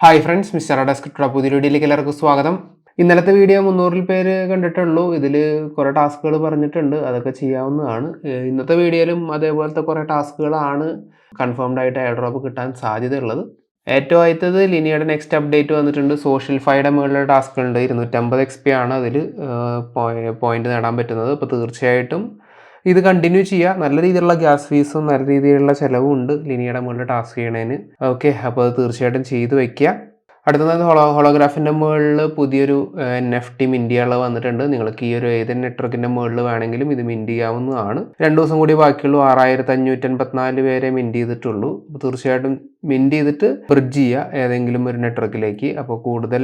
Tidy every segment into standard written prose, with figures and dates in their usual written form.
Hi friends, mister ഡെസ്ക്രിപ്റ്റഡ് പുതിയ വീഡിയോയിലേക്ക് എല്ലാവർക്കും സ്വാഗതം. ഇന്നലത്തെ വീഡിയോ 300 പേര് കണ്ടിട്ടുള്ളൂ. ഇതിൽ കുറേ ടാസ്കുകൾ പറഞ്ഞിട്ടുണ്ട്, അതൊക്കെ ചെയ്യാവുന്നതാണ്. ഇന്നത്തെ വീഡിയോയിലും അതേപോലത്തെ കുറേ ടാസ്കുകളാണ് കൺഫേംഡ് ആയിട്ട് എയർ ഡ്രോപ്പ് കിട്ടാൻ സാധ്യതയുള്ളത്. ഏറ്റവും ആദ്യത്തേത് ലിനിയയുടെ നെക്സ്റ്റ് അപ്ഡേറ്റ് വന്നിട്ടുണ്ട്. സോഷ്യൽ ഫൈയുടെ മുകളിലുള്ള ടാസ്കുകളുണ്ട്. 250 XP ആണ് അതിൽ പോയിന്റ് നേടാൻ പറ്റുന്നത്. അപ്പോൾ തീർച്ചയായിട്ടും ഇത് കണ്ടിന്യൂ ചെയ്യുക. നല്ല രീതിയിലുള്ള ഗ്യാസ് ഫീസും നല്ല രീതിയിലുള്ള ചിലവും ഉണ്ട് ലിനിയയുടെ മുകളിൽ ടാസ്ക് ചെയ്യണതിന്. ഓക്കെ, അപ്പോൾ അത് തീർച്ചയായിട്ടും ചെയ്ത് വയ്ക്കുക. അടുത്തത് ഹോളോഗ്രാഫിൻ്റെ മുകളിൽ പുതിയൊരു NFT മിൻറ്റ് ചെയ്യാനുള്ള വന്നിട്ടുണ്ട്. നിങ്ങൾക്ക് ഈ ഒരു ഏത് നെറ്റ്വർക്കിൻ്റെ മുകളിൽ വേണമെങ്കിലും ഇത് മിൻറ്റ് ചെയ്യാവുന്നതാണ്. 2 ദിവസം കൂടി ബാക്കിയുള്ളൂ. 6554 പേരെ മിൻറ്റ് ചെയ്തിട്ടുള്ളൂ. അപ്പോൾ തീർച്ചയായിട്ടും മിൻറ്റ് ചെയ്തിട്ട് ബ്രിഡ്ജ് ചെയ്യുക ഏതെങ്കിലും ഒരു നെറ്റ്വർക്കിലേക്ക്. അപ്പോൾ കൂടുതൽ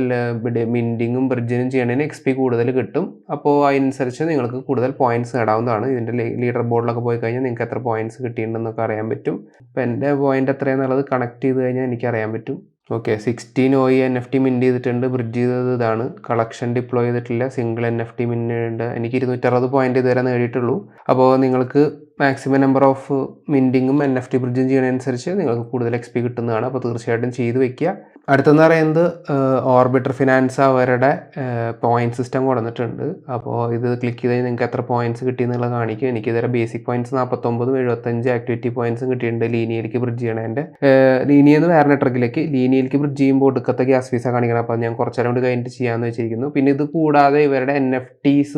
മിൻറ്റിങ്ങും ബ്രിഡ്ജിനും ചെയ്യണതിന് XP കൂടുതൽ കിട്ടും. അപ്പോൾ അതിനനുസരിച്ച് നിങ്ങൾക്ക് കൂടുതൽ പോയിന്റ്സ് നേടാവുന്നതാണ്. ഇതിൻ്റെ ലീഡർ ബോർഡിലൊക്കെ പോയി കഴിഞ്ഞാൽ നിങ്ങൾക്ക് എത്ര പോയിന്റ്സ് കിട്ടിയിട്ടുണ്ടെന്നൊക്കെ അറിയാൻ പറ്റും. അപ്പോൾ എൻ്റെ പോയിന്റ് എത്രയാണെന്നുള്ളത് കണക്ട് ചെയ്ത് കഴിഞ്ഞാൽ എനിക്കറിയാൻ പറ്റും. ഓക്കെ, 16 OE NFT മിൻറ്റ് ചെയ്തിട്ടുണ്ട്. ബ്രിഡ്ജ് ചെയ്തത് ഇതാണ്. കളക്ഷൻ ഡിപ്ലോയ് ചെയ്തിട്ടില്ല. സിംഗിൾ NFT മിൻറ്റ് ഉണ്ട്. എനിക്ക് 260 പോയിന്റ് ഇതുവരെ നേടിയിട്ടുള്ളൂ. അപ്പോൾ നിങ്ങൾക്ക് മാക്സിമം നമ്പർ ഓഫ് മിൻറ്റിങ്ങും NFT ബ്രിഡ്ജും ചെയ്യുന്നതനുസരിച്ച് നിങ്ങൾക്ക് കൂടുതൽ XP കിട്ടുന്നതാണ്. അപ്പോൾ തീർച്ചയായിട്ടും ചെയ്ത് വയ്ക്കുക. അടുത്തെന്ന് പറയുന്നത് ഓർബിറ്റർ ഫിനാൻസ് അവരുടെ പോയിന്റ് സിസ്റ്റം കൊടുത്തിട്ടുണ്ട്. അപ്പോൾ ഇത് ക്ലിക്ക് ചെയ്ത് നിങ്ങൾക്ക് എത്ര പോയിന്റ്സ് കിട്ടിയെന്നുള്ളത് കാണിക്കും. എനിക്ക് ഇതുവരെ ബേസിക് പോയിന്റ്സ് 49, 75 ആക്ടിവിറ്റി പോയിന്റ്സും കിട്ടിയിട്ടുണ്ട്. ലീനിയയിലേക്ക് ബ്രിഡ്ജ് ചെയ്യണതിൻ്റെ ലീനിയെന്ന് വേറെ നെറ്റ്വർക്കിലേക്ക് ലീനിയയിലേക്ക് ബ്രിഡ്ജ് ചെയ്യുമ്പോൾ ഒടുക്കത്തെ ഗ്യാസ് ഫീസാണ് കാണിക്കണം. അപ്പോൾ ഞാൻ കുറച്ചേരം കൊണ്ട് കഴിഞ്ഞിട്ട് ചെയ്യാമെന്ന് വെച്ചിരിക്കുന്നു. പിന്നെ ഇത് കൂടാതെ ഇവരുടെ NFTs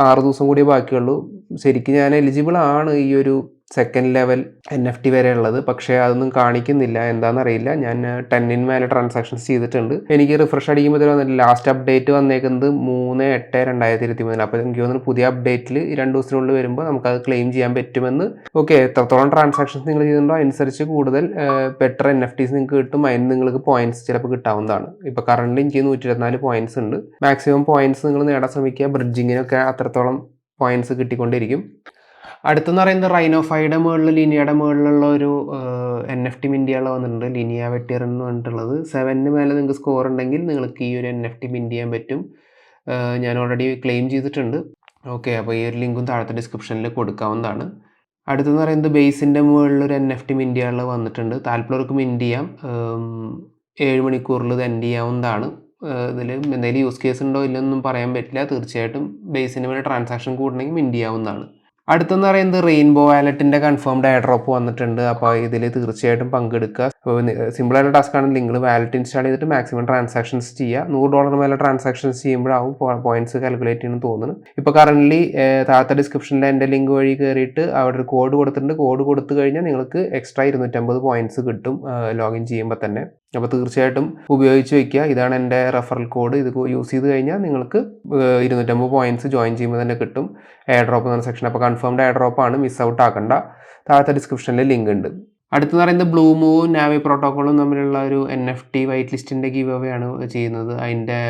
6 ദിവസം കൂടി ബാക്കിയുള്ളൂ. ശരിക്കും ഞാൻ എലിജിബിൾ ആണ് ഈ ഒരു സെക്കൻഡ് ലെവൽ NFT വരെ ഉള്ളത്, പക്ഷേ അതൊന്നും കാണിക്കുന്നില്ല. എന്താണെന്നറിയില്ല. ഞാൻ 10 മേലെ ട്രാൻസാക്ഷൻസ് ചെയ്തിട്ടുണ്ട്. എനിക്ക് റിഫ്രഷ് അടിക്കുമ്പോൾ ഇത് വന്നില്ല. ലാസ്റ്റ് അപ്ഡേറ്റ് വന്നേക്കുന്നത് 3/8/2023. അപ്പോൾ എനിക്ക് തോന്നുന്നു പുതിയ അപ്ഡേറ്റിൽ 2 ദിവസത്തിനുള്ളിൽ വരുമ്പോൾ നമുക്കത് ക്ലെയിം ചെയ്യാൻ പറ്റുമെന്ന്. ഓക്കെ, എത്രത്തോളം ട്രാൻസാക്ഷൻസ് നിങ്ങൾ ചെയ്യുന്നുണ്ടോ അതിനനുസരിച്ച് കൂടുതൽ ബെറ്റർ NFTs നിങ്ങൾക്ക് കിട്ടും. അതിന് നിങ്ങൾക്ക് പോയിന്റ്സ് ചിലപ്പോൾ കിട്ടാവുന്നതാണ്. ഇപ്പോൾ കറണ്ട് എനിക്ക് 124 പോയിന്റ്സ് ഉണ്ട്. മാക്സിമം പോയിന്റ്സ് നിങ്ങൾ നേടാൻ ശ്രമിക്കുക. ബ്രിഡ്ജിങ്ങിനൊക്കെ അത്രത്തോളം പോയിന്റ്സ് കിട്ടിക്കൊണ്ടിരിക്കും. അടുത്തെന്ന് പറയുന്നത് റൈനോഫൈയുടെ മുകളിൽ ലിനിയയുടെ മുകളിലുള്ള ഒരു NFT മിൻറ്റിയുള്ള വന്നിട്ടുണ്ട്. ലിനിയ വെട്ടിയർ എന്ന് പറഞ്ഞിട്ടുള്ളത് 7 മേലെ നിങ്ങൾക്ക് സ്കോർ ഉണ്ടെങ്കിൽ നിങ്ങൾക്ക് ഈ ഒരു NFT മിൻറ്റ് ചെയ്യാൻ പറ്റും. ഞാൻ ഓൾറെഡി ക്ലെയിം ചെയ്തിട്ടുണ്ട്. ഓക്കെ, അപ്പോൾ ഈ ഒരു ലിങ്കും താഴത്തെ ഡിസ്ക്രിപ്ഷനിൽ കൊടുക്കാവുന്നതാണ്. അടുത്തെന്ന് പറയുന്നത് ബേസിൻ്റെ മുകളിലൊരു NFT മിൻറ്റ് ചെയ്യാനുള്ള വന്നിട്ടുണ്ട്. താല്പര്യർക്ക് മിൻറ്റ് ചെയ്യാം. 7 മണിക്കൂറിൽ ഇത് എൻഡ് ചെയ്യാവുന്നതാണ്. ഇതിൽ എന്തെങ്കിലും യൂസ് കേസ് ഉണ്ടോ ഇല്ലെന്നൊന്നും പറയാൻ പറ്റില്ല. തീർച്ചയായിട്ടും ബേസിൻ്റെ മേലെ ട്രാൻസാക്ഷൻ കൂടണമെങ്കിൽ മിൻറ്റ് ചെയ്യാവുന്നതാണ്. അടുത്തെന്ന് പറയുന്നത് റെയിൻബോ വാലറ്റിൻ്റെ കൺഫേംഡ് എയർ ഡ്രോപ്പ് വന്നിട്ടുണ്ട്. അപ്പോൾ ഇതിൽ തീർച്ചയായിട്ടും പങ്കെടുക്കുക. സിമ്പിളായിട്ട് ടാസ്ക് ആണ്. നിങ്ങൾ വാലറ്റ് ഇൻസ്റ്റാൾ ചെയ്തിട്ട് മാക്സിമം ട്രാൻസാക്ഷൻസ് ചെയ്യുക. $100 മേലെ ട്രാൻസാക്ഷൻസ് ചെയ്യുമ്പോഴാവും പോയിന്റ്സ് കാൽക്കുലേറ്റ് ചെയ്യുന്നത് തോന്നുന്നു. ഇപ്പോൾ കറൻ്റ്ലി താഴത്തെ ഡിസ്ക്രിപ്ഷനിൽ എൻ്റെ ലിങ്ക് വഴി കയറിയിട്ട് അവിടെ ഒരു കോഡ് കൊടുത്തിട്ടുണ്ട്. കോഡ് കൊടുത്തു കഴിഞ്ഞാൽ നിങ്ങൾക്ക് എക്സ്ട്രാ 250 പോയിന്റ്സ് കിട്ടും ലോഗിൻ ചെയ്യുമ്പോൾ തന്നെ. അപ്പോൾ തീർച്ചയായിട്ടും ഉപയോഗിച്ച് വയ്ക്കുക. ഇതാണ് എൻ്റെ റെഫറൽ കോഡ്. ഇത് യൂസ് ചെയ്ത് കഴിഞ്ഞാൽ നിങ്ങൾക്ക് 250 പോയിന്റ്സ് ജോയിൻ ചെയ്യുമ്പോൾ തന്നെ കിട്ടും. എയർ ഡ്രോപ്പ് എന്ന സെക്ഷൻ. അപ്പോൾ കൺഫേംഡ് എയർ ഡ്രോപ്പാണ്, മിസ് ഔട്ട് ആക്കണ്ട. താഴത്തെ ഡിസ്ക്രിപ്ഷനിൽ ലിങ്ക് ഉണ്ട്. അടുത്തെന്ന് പറയുന്നത് ബ്ലൂമൂവും നാവി പ്രോട്ടോക്കോളും തമ്മിലുള്ള ഒരു NFT വൈറ്റ് ലിസ്റ്റിൻ്റെ ഗീവ് അവേ ആണ് ചെയ്യുന്നത്. അതിൻ്റെ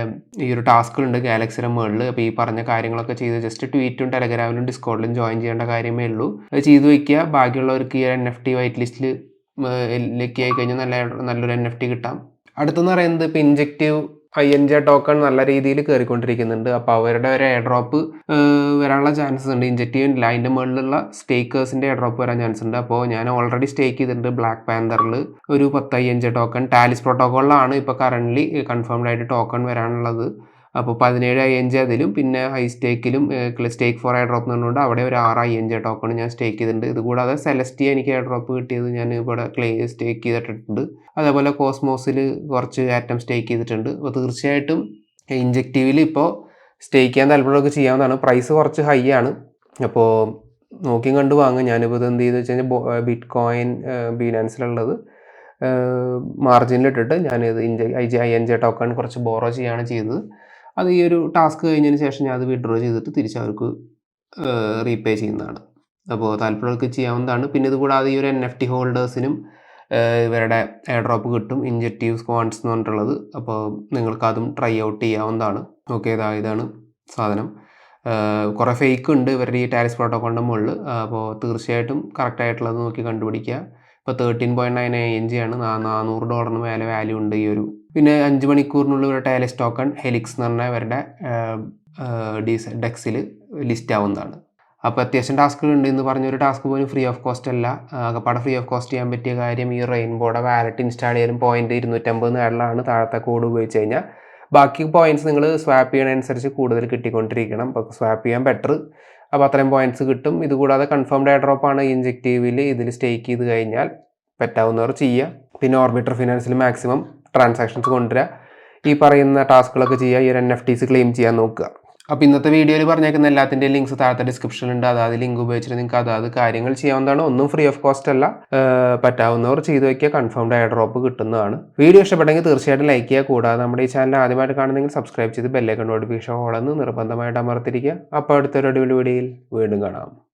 ഈ ഒരു ടാസ്കുകളുണ്ട് ഗാലക്സിയുടെ മുകളിൽ. അപ്പോൾ ഈ പറഞ്ഞ കാര്യങ്ങളൊക്കെ ചെയ്ത് ജസ്റ്റ് ട്വീറ്റും ടെലഗ്രാമിലും ഡിസ്കോഡിലും ജോയിൻ ചെയ്യേണ്ട കാര്യമേ ഉള്ളൂ. അത് ചെയ്ത് വയ്ക്കുക. ബാക്കിയുള്ളവർക്ക് ഈ NFT വൈറ്റ് ലിസ്റ്റിൽ ലേക്ക് ആയി കഴിഞ്ഞാൽ നല്ലൊരു NFT കിട്ടാം. അടുത്തെന്ന് പറയുന്നത് ഇപ്പോൾ ഇൻജക്റ്റീവ് INJ ടോക്കൺ നല്ല രീതിയിൽ കയറിക്കൊണ്ടിരിക്കുന്നുണ്ട്. അപ്പോൾ അവരുടെ ഒരു എയർ ഡ്രോപ്പ് വരാനുള്ള ചാൻസസ് ഉണ്ട്. ഇൻജക്റ്റീവ് ഇല്ല, അതിൻ്റെ മുകളിലുള്ള സ്റ്റേക്കേഴ്സിൻ്റെ എയർ ഡ്രോപ്പ് വരാൻ ചാൻസ് ഉണ്ട്. അപ്പോൾ ഞാൻ ഓൾറെഡി സ്റ്റേക്ക് ചെയ്തിട്ടുണ്ട് ബ്ലാക്ക് പാന്തറിൽ ഒരു 10 INJ ടോക്കൺ. ടാലിസ് പ്രോട്ടോക്കോളിലാണ് ഇപ്പോൾ കറൻ്റ്ലി കൺഫേംഡ് ആയിട്ട് ടോക്കൺ വരാനുള്ളത്. അപ്പോൾ 17 INJ അതിലും പിന്നെ ഹൈ സ്റ്റേക്കിലും സ്റ്റേക്ക് ഫോർ എയർ ഡ്രോപ്പ് എന്നുകൊണ്ട് അവിടെ ഒരു 6 INJ ടോക്കൺ ഞാൻ സ്റ്റേക്ക് ചെയ്തിട്ടുണ്ട്. ഇതുകൂടാതെ സെലസ്റ്റിയ എനിക്ക് എയർ ഡ്രോപ്പ് കിട്ടിയത് ഞാൻ ഇവിടെ സ്റ്റേക്ക് ചെയ്തിട്ടുണ്ട്. അതേപോലെ കോസ്മോസിൽ കുറച്ച് ആറ്റം സ്റ്റേക്ക് ചെയ്തിട്ടുണ്ട്. അപ്പോൾ തീർച്ചയായിട്ടും ഇൻജക്റ്റീവിൽ ഇപ്പോൾ സ്റ്റേക്ക് ചെയ്യാൻ താല്പര്യമൊക്കെ ചെയ്യാവുന്നതാണ്. പ്രൈസ് കുറച്ച് ഹൈ ആണ്. അപ്പോൾ നോക്കി കണ്ട് വാങ്ങും. ഞാനിപ്പോൾ ഇത് എന്ത് ചെയ്തെന്ന് വെച്ച് കഴിഞ്ഞാൽ ബിറ്റ് കോയിൻ ബിനാൻസിലുള്ളത് മാർജിനിലിട്ടിട്ട് ഞാനിത് INJ ടോക്കൺ കുറച്ച് ബോറോ ചെയ്യുകയാണ് ചെയ്തത്. അത് ഈ ഒരു ടാസ്ക് കഴിഞ്ഞതിന് ശേഷം ഞാൻ അത് വിഡ്രോ ചെയ്തിട്ട് തിരിച്ച് അവർക്ക് റീപേ ചെയ്യുന്നതാണ്. അപ്പോൾ താല്പര്യമൊക്കെ ചെയ്യാവുന്നതാണ്. പിന്നെ ഇത് കൂടാതെ ഈ ഒരു NFT ഹോൾഡേഴ്സിനും ഇവരുടെ എയർ ഡ്രോപ്പ് കിട്ടും, ഇൻജക്റ്റീവ് സ്ക്വാഡ്സ് എന്ന് പറഞ്ഞിട്ടുള്ളത്. അപ്പോൾ നിങ്ങൾക്കതും ട്രൈ ഔട്ട് ചെയ്യാവുന്നതാണ്. ഓക്കെ, ഇതാണ് സാധനം. കുറേ ഫേക്ക് ഉണ്ട് ഇവരുടെ ഈ ടാലിസ് പ്രോട്ടോക്കോളിൻ്റെ മുകളിൽ. അപ്പോൾ തീർച്ചയായിട്ടും കറക്റ്റായിട്ടുള്ളത് നോക്കി കണ്ടുപിടിക്കുക. ഇപ്പോൾ 13.9 INJ ആണ്. $400 മേലെ വാല്യൂ ഉണ്ട് ഈ ഒരു. പിന്നെ 5 മണിക്കൂറിനുള്ളിൽ ഒരു ടാലിസ് ടോക്കൺ ഹെലിക്സ് എന്ന് പറഞ്ഞാൽ ഇവരുടെ ഡെക്സിൽ ലിസ്റ്റ് ആവുന്നതാണ്. അപ്പോൾ അത്യാവശ്യം ടാസ്കുകൾ ഉണ്ട്. എന്ന് പറഞ്ഞൊരു ടാസ്ക് പോലും ഫ്രീ ഓഫ് കോസ്റ്റ് അല്ല. ആകപ്പാടെ ഫ്രീ ഓഫ് കോസ്റ്റ് ചെയ്യാൻ പറ്റിയ കാര്യം ഈ റെയിൻബോയുടെ വാലറ്റ് ഇൻസ്റ്റാൾ ചെയ്യാനും പോയിന്റ് 250 നേടലാണ് താഴത്തെ കോഡ് ഉപയോഗിച്ച് കഴിഞ്ഞാൽ. ബാക്കി പോയിന്റ്സ് നിങ്ങൾ സ്വാപ്പ് ചെയ്യണതനുസരിച്ച് കൂടുതൽ കിട്ടിക്കൊണ്ടിരിക്കണം. അപ്പോൾ സ്വാപ്പ് ചെയ്യാൻ ബെറ്റർ. അപ്പോൾ അത്രയും പോയിന്റ്സ് കിട്ടും. ഇതുകൂടാതെ കൺഫേംഡ് എയർ ഡ്രോപ്പാണ് ഇൻജെക്റ്റീവിൽ. ഇതിൽ സ്റ്റേക്ക് ചെയ്ത് കഴിഞ്ഞാൽ പറ്റാവുന്നവർ ചെയ്യുക. പിന്നെ ഓർബിറ്റർ ഫിനാൻസിൽ മാക്സിമം ട്രാൻസാക്ഷൻസ് കൊണ്ടുവരിക. ഈ പറയുന്ന ടാസ്കുകളൊക്കെ ചെയ്യുക. ഈ ഒരു NFTs ക്ലെയിം ചെയ്യാൻ നോക്കുക. അപ്പോൾ ഇന്നത്തെ വീഡിയോയിൽ പറഞ്ഞേക്കുന്ന എല്ലാത്തിൻ്റെയും ലിങ്ക്സ് താഴത്തെ ഡിസ്ക്രിപ്ഷനിലുണ്ട്. അതായത് ലിങ്ക് ഉപയോഗിച്ചിട്ട് നിങ്ങൾക്ക് അതായത് കാര്യങ്ങൾ ചെയ്യാവുന്നതാണ്. ഒന്നും ഫ്രീ ഓഫ് കോസ്റ്റ് അല്ല. പറ്റാവുന്നവർ ചെയ്ത് വയ്ക്കുക. കൺഫേംഡ് എയർ ഡ്രോപ്പ് കിട്ടുന്നതാണ്. വീഡിയോ ഇഷ്ടപ്പെട്ടെങ്കിൽ തീർച്ചയായിട്ടും ലൈക്ക് ചെയ്യുക. കൂടാതെ നമ്മുടെ ഈ ചാനൽ ആദ്യമായിട്ട് കാണുന്നെങ്കിൽ സബ്സ്ക്രൈബ് ചെയ്ത് ബെല്ലൈക്കൺ നോട്ടിഫിക്കേഷൻ ഓളെന്ന് നിർബന്ധമായിട്ട് അമർത്തിരിക്കുക. അപ്പോൾ അടുത്തൊരു അടിപൊളി വീഡിയോയിൽ വീണ്ടും കാണാം.